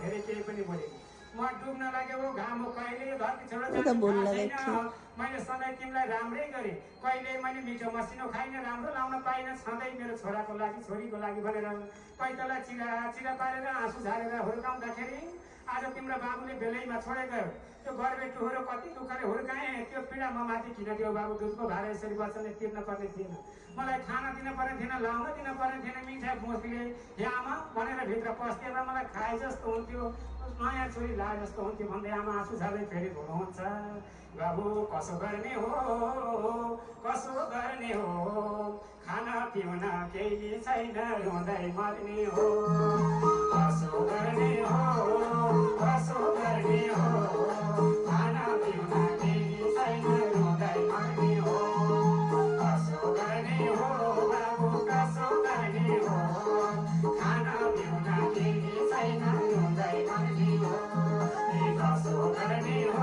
धेरै केही पनि बोलेको म डुब्न लाग्यो हो घाम हो कहिले धरती छोडेर छैन मैले सधैँ तिमीलाई राम्रै गरेँ कहिले मैले मिठो मसिनो खाइनँ राम्रो लाउन पाइनँ सधैँ मेरो छोराको लागि छोरीको लागि भनेर पैतालाई चिरा पारेर आँसु झारेर हुर्काउँदाखेरि आज तिम्रो बाबुले बेलैमा छोडेर गयो त्यो घरबेटुहरू कति दुःखले हुर्काएँ त्यो पीडा म माथि किन दियो बाबु दुधको भाडा यसरी वचनले तिर्न पर्ने थिएन मलाई खाना दिन पर्ने थिएन लाउन दिन पर्ने थिएन मिठा मोसीले हे आमा भनेर भित्र पस्दिएर मलाई खाए जस्तो हुन्थ्यो नयाँ छोरी लाए जस्तो हुन्थ्यो भन्दै आमा आँसु झार्दै फेरि धुनुहुन्छ बाबु कसो गर्ने हो खाना पिउन केही छैन रुँदै मर्ने हो कसो गर्ने हो खाना पिउन केही छैन रुँदै मर्ने हो कसो गर्ने हो बाबु कसो गर्ने हो खाना पिउन केही छैन रुँदै मर्ने हो कसो गर्ने हो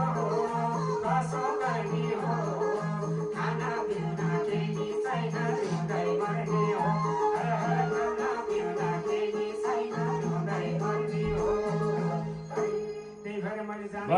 खाना पिउन केही छैन रुँदै मर्ने हो खाना पिउन केही छैन रुँदै मर्ने हो त्यही भएर मैले जाने